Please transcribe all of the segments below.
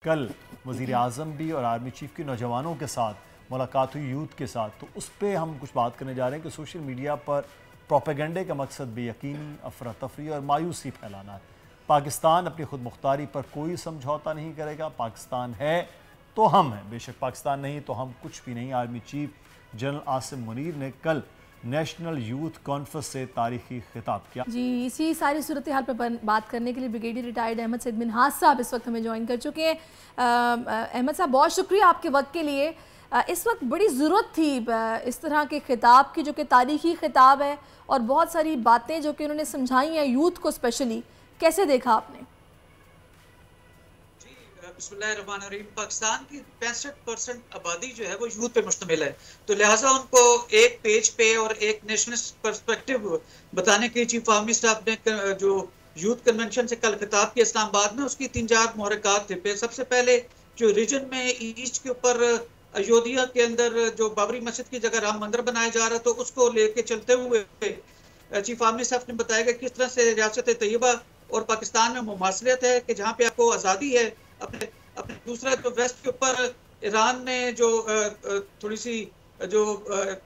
कल वज़ीर आज़म भी और आर्मी चीफ की नौजवानों के साथ मुलाकात हुई यूथ के साथ, तो उस पर हम कुछ बात करने जा रहे हैं कि सोशल मीडिया पर प्रोपेगेंडे का मकसद बेयकीनी, अफरा तफरी और मायूसी फैलाना है। पाकिस्तान अपनी खुद मुख्तारी पर कोई समझौता नहीं करेगा। पाकिस्तान है तो हम हैं, बेशक पाकिस्तान नहीं तो हम कुछ भी नहीं। Army chief general Asim Munir ने कल नेशनल यूथ कॉन्फ्रेंस से तारीखी खिताब किया। जी, इसी सारी सूरत हाल पर बात करने के लिए ब्रिगेडियर रिटायर्ड अहमद सईद मिन्हाज साहब इस वक्त हमें ज्वाइन कर चुके हैं। अहमद साहब, बहुत शुक्रिया आपके वक्त के लिए। इस वक्त बड़ी ज़रूरत थी इस तरह के खिताब की, जो कि तारीखी खिताब है, और बहुत सारी बातें जो कि उन्होंने समझाई हैं यूथ को स्पेशली। कैसे देखा आपने? बिस्मिल्लाहिर्रहमानिर्रहीम। पाकिस्तान की 65% आबादी जो है वो यूथ पे मुश्तमिल है, तो लिहाजा उनको एक पेज पे और एक नेशनलिस्ट पर्सपेक्टिव बताने के चीफ आर्मी स्टाफ ने जो यूथ कन्वेंशन से कल खिताब किया इस्लामाबाद में, उसकी 3-4 मुहरकात थे। सबसे पहले जो रीजन में ईस्ट के ऊपर अयोध्या के अंदर जो बाबरी मस्जिद की जगह राम मंदिर बनाया जा रहा है, तो उसको लेके चलते हुए चीफ आर्मी स्टाफ ने बताया कि किस तरह से रियासत तैयबा और पाकिस्तान में मुमासलत है कि जहाँ पे आपको आज़ादी है। अपने अपने दूसरा जो वेस्ट के ऊपर ईरान ने जो थोड़ी सी जो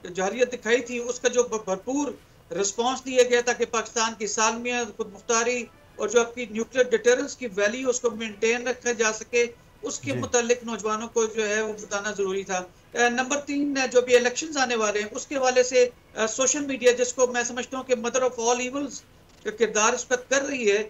जहरियत दिखाई थी, उसका जो भरपूर रिस्पांस दिया गया ताकि पाकिस्तान की सालमियत, खुद मुख्तारी और जो आपकी न्यूक्लियर डिटरेंस की वैल्यू उसको मेंटेन रखा जा सके, उसके मुतालिक नौजवानों को जो है वो बताना जरूरी था। नंबर 3, जो भी इलेक्शंस आने वाले हैं उसके हवाले से सोशल मीडिया, जिसको मैं समझता हूँ कि मदर ऑफ ऑल इवल्स का किरदार इस वक्त कर रही है,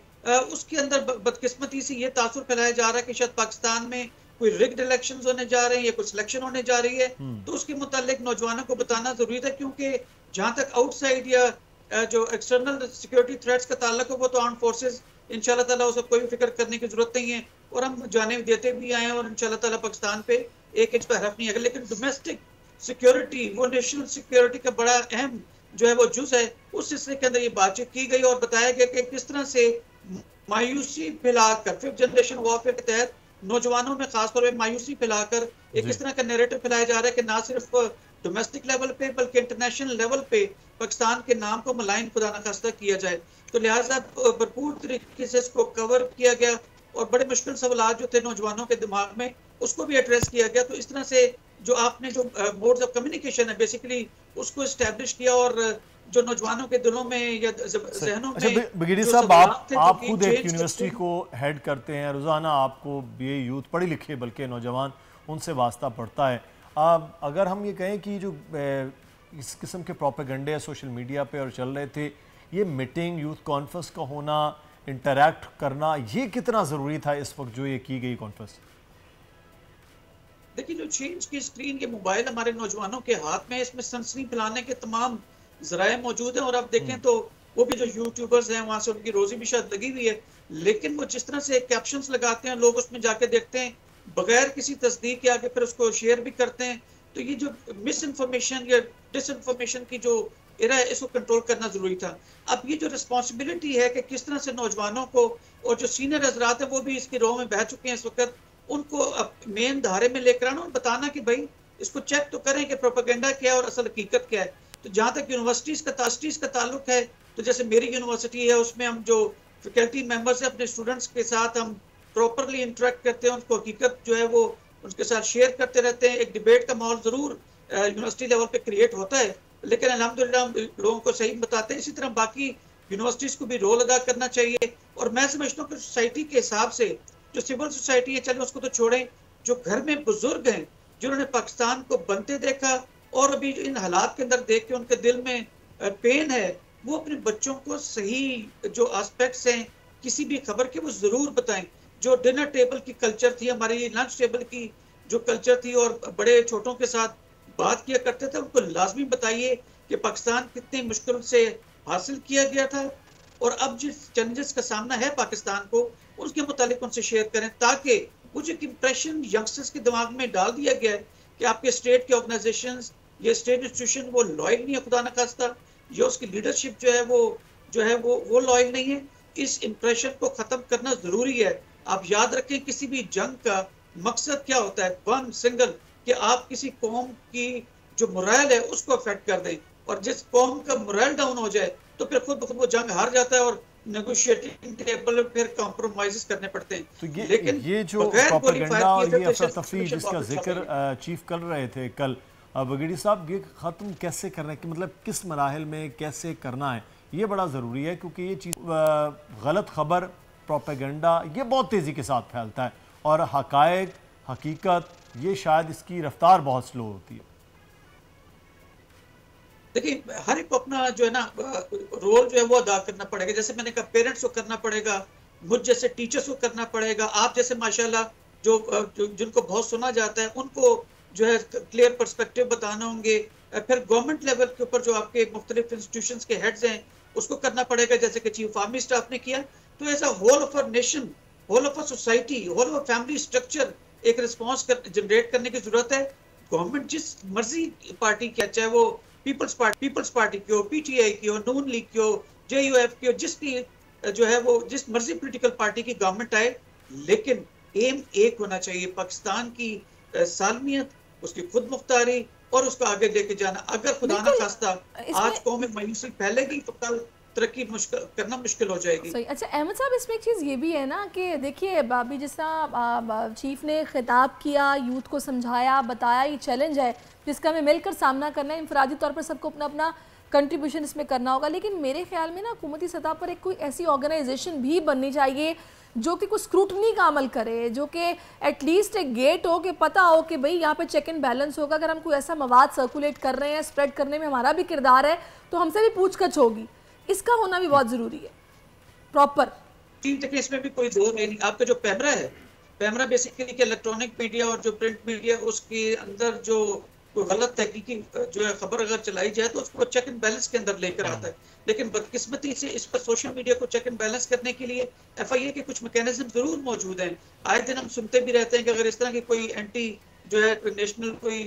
उसके अंदर बदकिस्मती से ये तासुर फैलाया जा रहा है कि शायद पाकिस्तान में कोई रिग्ड इलेक्शंस होने जा रहे हैं या कोई सिलेक्शन होने जा रही है। तो उसके मुतालिक नौजवानों को बताना जरूरी था, क्योंकि जहां तक आउटसाइड या जो एक्सटर्नल सिक्योरिटी थ्रेट्स का ताल्लुक है वो तो आर्म फोर्सेस इंशाल्लाह ताला उसे कोई फिक्र करने की जरूरत नहीं है, और हम जाने देते भी आए हैं, और इंशाल्लाह ताला पाकिस्तान पे एक इंच पर हरफ नहीं है। लेकिन डोमेस्टिक सिक्योरिटी, वो नेशनल सिक्योरिटी का बड़ा अहम जो है वो जुज है। उस सिलसिले के अंदर ये बातचीत की गई और बताया गया कि किस तरह से मायूसी फैलाकर 5th जनरेशन वॉरफेयर के तहत नौजवानों में खासतौर पर मायूसी फैलाकर एक इस तरह का नैरेटिव फैलाया जा रहा है कि ना सिर्फ डोमेस्टिक लेवल पे बल्कि इंटरनेशनल लेवल पे पाकिस्तान के नाम को मलाइन खुदा न खास्ता किया जाए। तो लिहाजा भरपूर तरीके से इसको कवर किया गया और बड़े मुश्किल सवाल जो थे नौजवानों के दिमाग में उसको भी एड्रेस किया गया। तो इस तरह से जो आपने जो मोड्स ऑफ कम्युनिकेशन है बेसिकली उसको एस्टेब्लिश किया और जो नौजवानों के दिलों में या ज़हनों में। ब्रिगेडियर साहब, आप खुद एक यूनिवर्सिटी को हेड करते हैं, रोज़ाना आपको बीए यूथ पढ़े लिखे बल्कि नौजवान उनसे वास्ता पड़ता है। अगर हम ये कहें कि जो इस किस्म के प्रोपेगेंडे सोशल मीडिया पे और चल रहे थे, ये मीटिंग यूथ कॉन्फ्रेंस का होना, इंटरैक्ट करना, ये कितना ज़रूरी था इस वक्त जो ये की गई कॉन्फ्रेंस? देखिए, जो चेंज की स्क्रीन, ये मोबाइल हमारे नौजवानों के हाथ में, इसमें सनसनी फैलाने के तमाम ज़राए मौजूद हैं। और आप देखें तो वो भी जो यूट्यूबर्स हैं वहाँ से उनकी रोजी भी शायद लगी हुई है, लेकिन वो जिस तरह से कैप्शंस लगाते हैं, लोग उसमें जाके देखते हैं बगैर किसी तस्दीक के, आगे फिर उसको शेयर भी करते हैं। तो ये जो मिस इन्फॉर्मेशन या डिसइन्फॉर्मेशन की जो एरा है, इसको कंट्रोल करना जरूरी था। अब ये जो रिस्पॉन्सिबिलिटी है कि किस तरह से नौजवानों को, और जो सीनियर हजरात हैं वो भी इसकी रो में बह चुके हैं इस वक्त, उनको मेन धारे में लेकर आना और बताना कि भाई इसको चेक तो करें कि प्रोपेगेंडा क्या है और असल हकीकत क्या है। तो जहाँ तक यूनिवर्सिटीज़ का ताल्लुक है, तो जैसे मेरी यूनिवर्सिटी है उसमें हम जो फैकल्टी मेंबर्स हैं अपने स्टूडेंट्स के साथ हम प्रॉपरली इंटरेक्ट करते हैं, उनको हकीकत जो है वो उनके साथ शेयर करते रहते हैं। एक डिबेट का माहौल ज़रूर यूनिवर्सिटी लेवल पे क्रिएट होता है, लेकिन अल्हम्दुलिल्लाह हम लोगों को सही बताते हैं। इसी तरह बाकी यूनिवर्सिटीज़ को भी रोल अदा करना चाहिए। और मैं समझता हूँ कि सोसाइटी के हिसाब से जो सिविल सोसाइटी है, चले उसको तो छोड़ें, जो घर में बुजुर्ग हैं जिन्होंने पाकिस्तान को बनते देखा और अभी इन हालात के अंदर देख के उनके दिल में पेन है, वो अपने बच्चों को सही जो एस्पेक्ट्स हैं किसी भी खबर के वो ज़रूर बताएं। जो डिनर टेबल की कल्चर थी, हमारी लंच टेबल की जो कल्चर थी और बड़े छोटों के साथ बात किया करते थे, उनको लाजमी बताइए कि पाकिस्तान कितनी मुश्किल से हासिल किया गया था और अब जिस चैलेंजेस का सामना है पाकिस्तान को, उसके मुतालिक उनसे शेयर करें, ताकि वो जो इंप्रेशन यंगस्टर्स के दिमाग में डाल दिया गया है कि आपके स्टेट के ऑर्गेनाइजेशंस ये स्टेट इंस्टीट्यूशन वो लॉयल नहीं है खुदा न खास्ता, या उसकी लीडरशिप जो है वो लॉयल नहीं है, इस इंप्रेशन को ख़त्म करना ज़रूरी है। आप याद रखें, किसी भी जंग का मकसद क्या होता है, वन सिंगल, कि आप किसी कौम की जो मोरल है उसको अफेक्ट कर दें, और जिस कौम का मोरल डाउन हो जाए तो फिर खुद ब खुद वो जंग हार जाता है और नेगोशिएटिंग टेबल फिर कॉम्प्रोमाइज करने पड़ते हैं। तो लेकिन ये जो प्रोपेगेंडा और ये अफरा तफरी जिसका जिक्र चीफ कर रहे थे कल, बगेड़ी साहब, ये ख़त्म कैसे करना है, कि मतलब किस मराहिल में कैसे करना है, ये बड़ा ज़रूरी है, क्योंकि ये चीज़ गलत खबर, प्रोपेगेंडा, ये बहुत तेज़ी के साथ फैलता है और हकायक, हकीकत, ये शायद इसकी रफ्तार बहुत स्लो होती है। देखिए, हर एक को अपना जो है ना रोल जो है वो अदा करना पड़ेगा। जैसे मैंने कहा, पेरेंट्स को करना पड़ेगा, मुझ जैसे टीचर्स को करना पड़ेगा, आप जैसे माशाल्लाह जिनको बहुत सुना जाता है उनको जो है क्लियर पर्सपेक्टिव बताना होंगे। फिर गवर्नमेंट लेवल के ऊपर जो आपके मुख्तलिफ इंस्टीट्यूशंस के हेड्स हैं उसको करना पड़ेगा, जैसे कि चीफ आर्मी स्टाफ ने किया। तो as a whole of a nation, whole of a society, whole of a family structure एक रिस्पॉन्स जनरेट करने की जरूरत है। गवर्नमेंट जिस मर्जी पार्टी की, चाहे वो पीपल्स पार्टी की हो, पीटीआई की हो, नून लीग की हो, जेयूएफ की हो, जिसकी जो है वो जिस मर्जी पॉलिटिकल पार्टी की गवर्नमेंट आए, लेकिन एम एक होना चाहिए, पाकिस्तान की सालमियत, उसकी खुद मुख्तारी और उसको आगे लेके जाना। अगर खुदा ना खास्ता आज कौम में मायूसी फैलेगी तो कल तरक्की करना मुश्किल हो जाएगी। सही। अच्छा अहमद साहब, इसमें एक चीज़ ये भी है ना कि देखिए, बाबी जिस तरह चीफ ने खिताब किया, यूथ को समझाया, बताया ये चैलेंज है जिसका हमें मिलकर सामना करना है, इंफरादी तौर पर सबको अपना अपना कंट्रीब्यूशन इसमें करना होगा। लेकिन मेरे ख्याल में ना हुकूमती सतह पर एक कोई ऐसी ऑर्गेनाइजेशन भी बननी चाहिए जो कि कुछ स्क्रूटनी का अमल करे, जो कि एटलीस्ट एक गेट हो कि पता हो कि भाई यहाँ पे चेक एंड बैलेंस होगा। अगर हम कोई ऐसा मवाद सर्कुलेट कर रहे हैं, स्प्रेड करने में हमारा भी किरदार है, तो हमसे भी पूछताछ होगी। इसका होना भी बहुत ज़रूरी है प्रॉपर। देखिए, इसमें भी कोई दो नहीं। आपका जो पैमरा है, पैमरा बेसिकली कि इलेक्ट्रॉनिक मीडिया और जो प्रिंट मीडिया, उसके अंदर जो कोई गलत तहकीकी जो है खबर अगर चलाई जाए तो उसको चेक एंड बैलेंस के अंदर लेकर आता है। लेकिन बदकिस्मती से इस पर सोशल मीडिया को चेक एंड बैलेंस करने के लिए FIA के कुछ मैकेनिज्म जरूर मौजूद हैं। आए दिन हम सुनते भी रहते हैं कि अगर इस तरह की कोई एंटी जो है नेशनल कोई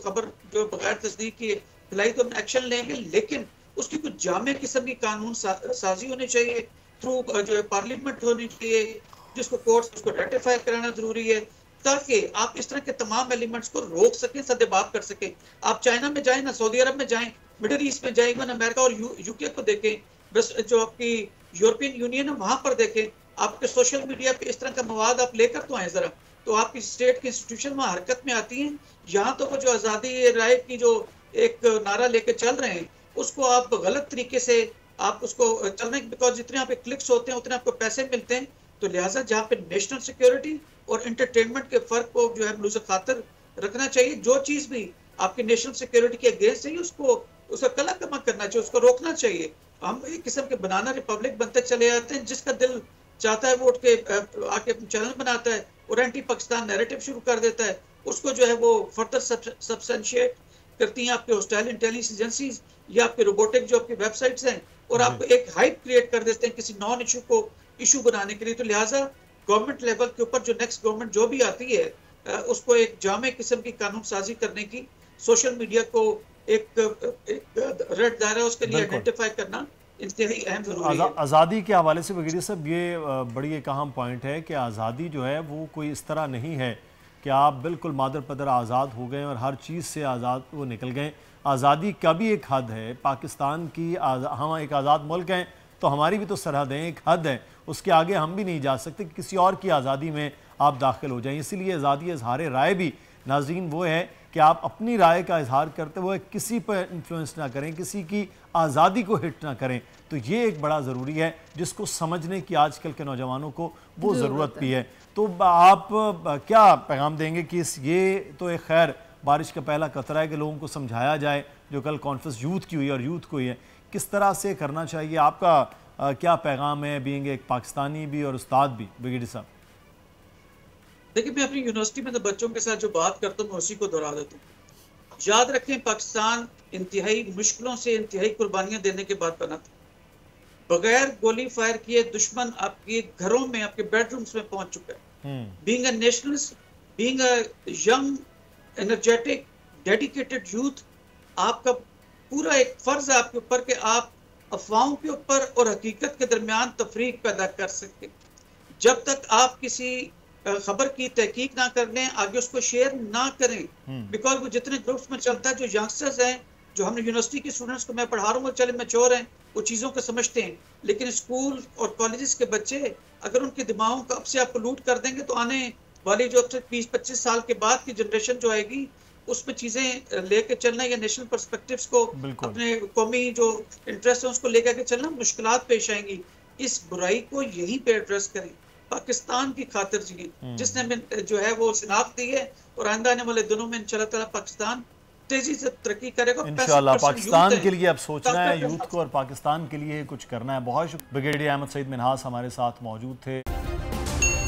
खबर जो बगैर तस्दीक की फैलाई तो हम एक्शन लेंगे, लेकिन उसकी कुछ जामे किस्म की कानून साजी होनी चाहिए, थ्रू जो है पार्लियामेंट होनी चाहिए, जिसको कोर्ट उसको रेटिफाई कराना जरूरी है, ताकि आप इस तरह के तमाम एलिमेंट्स को रोक सकें, सदेबाप कर सकें। आप चाइना में जाएं ना, सऊदी अरब में जाएं, मिडिल ईस्ट में जाएं, इवन अमेरिका और यूके को देखें, बस जो आपकी यूरोपियन यूनियन है वहां पर देखें। आपके सोशल मीडिया पे इस तरह का मवाद आप लेकर तो आए जरा, तो आपकी स्टेट की इंस्टीट्यूशन वहां हरकत में आती हैं। यहाँ तो वो जो आज़ादी राय की जो एक नारा लेके चल रहे हैं उसको आप गलत तरीके से आप उसको चल रहे हैं, बिकॉज जितने यहाँ पे क्लिक्स होते हैं उतने आपको पैसे मिलते हैं। तो लिहाजा जहाँ पे नेशनल सिक्योरिटी और एंटरटेनमेंट के फर्क को जो है मलूज़ खातर रखना चाहिए। जो चीज भी आपकी नेशनल सिक्योरिटी के अगेंस्ट है उसको उसका कला कमा करना चाहिए, उसको रोकना चाहिए। हम एक किस्म के बनाना रिपब्लिक बनते चले जाते हैं, जिसका दिल चाहता है वो उठ के आके चैनल बनाता है और एंटी पाकिस्तान नैरेटिव शुरू कर देता है। उसको जो है वो फर्दर सब्सटेंशिएट करती हैं आपके होस्टाइल इंटेलिजेंस एजेंसीज या आपके रोबोटिक जो आपकी वेबसाइट्स हैं, और आप एक हाइप क्रिएट कर देते हैं किसी नॉन इशू को इशू बनाने के लिए। तो लिहाजा गवर्नमेंट लेवल के ऊपर जो नेक्स्ट गवर्नमेंट जो भी आती है उसको एक जामे किस्म की कानून साजी करने की, सोशल मीडिया को एक रेड दायरा उसके लिए आइडेंटिफाई करना इंतहाई अहम जरूरी है। आज़ादी के हवाले से वगैरह सब ये बड़ी एक अहम पॉइंट है कि आज़ादी जो है वो कोई इस तरह नहीं है कि आप बिल्कुल मादर पदर आज़ाद हो गए और हर चीज़ से आज़ाद वो निकल गए। आज़ादी का भी एक हद है। पाकिस्तान की हम एक आज़ाद मुल्क हैं तो हमारी भी तो सरहद है, एक हद है, उसके आगे हम भी नहीं जा सकते कि किसी और की आज़ादी में आप दाखिल हो जाएं। इसीलिए आज़ादी इजहार राय भी नाज़रीन वो है कि आप अपनी राय का इजहार करते हुए किसी पर इन्फ्लुएंस ना करें, किसी की आज़ादी को हिट ना करें। तो ये एक बड़ा ज़रूरी है जिसको समझने की आजकल के नौजवानों को वो ज़रूरत भी है। तो आप क्या पैगाम देंगे कि ये तो एक खैर बारिश का पहला कतरा है कि लोगों को समझाया जाए, जो कल कॉन्फ्रेंस यूथ की हुई और यूथ को ही है, किस तरह से करना चाहिए? आपका क्या पैगाम है बीइंग एक पाकिस्तानी भी और उस्ताद भी, ब्रिगेडियर साहब? देखिए, मैं अपनी यूनिवर्सिटी में तो बच्चों के साथ जो बात करता हूँ उसी को दोहरा देता हूँ। याद रखें, पाकिस्तान इंतहाई मुश्किलों से इंतहाई कुर्बानियां देने के बाद बना था। बगैर गोली फायर किए दुश्मन आपके घरों में, आपके बेडरूम्स में पहुंच चुका है। Being a nationalist, being a young energetic dedicated youth, आपका पूरा एक फर्ज है आपके ऊपर कि आप अफवाहों के ऊपर और हकीकत के दरमियान तफरीक पैदा कर सकें। जब तक आप किसी खबर की तहकीक ना कर लें, आगे उसको शेयर ना करें, बिकॉज वो जितने ग्रुप्स में चलता है, जो यंगस्टर्स हैं, जो हमने यूनिवर्सिटी के स्टूडेंट्स को मैं पढ़ा रहा हूँ, चले मैच्योर हैं, वो चीज़ों को समझते हैं, लेकिन स्कूल और कॉलेजेस के बच्चे अगर उनके दिमागों को अब से आप पोल्यूट कर देंगे तो आने वाली जो 20-25 साल के बाद की जनरेशन जो आएगी उसमें चीज़ें लेके चलना या नेशनल पर्सपेक्टिव्स को अपने कौमी जो इंटरेस्ट है उसको लेकर के चलना मुश्किलात पेश आएंगी। इस बुराई को यहीं पे एड्रेस करें, पाकिस्तान की खातिर जिए जिसने हमें जो है वो शिनाख्त दी है, और आइंदा आने वाले दिनों में इंशाल्लाह ताला पाकिस्तान तेजी से तरक्की करेगा। इंशाल्लाह पाकिस्तान के लिए अब सोचना है यूथ को और पाकिस्तान के लिए कुछ करना है। बहुत शुक्रिया। ब्रिगेडियर अहमद सईद मिन्हास हमारे साथ मौजूद थे।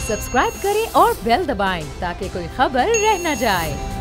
सब्सक्राइब करें और बेल दबाएं ताकि कोई खबर रह न जाए।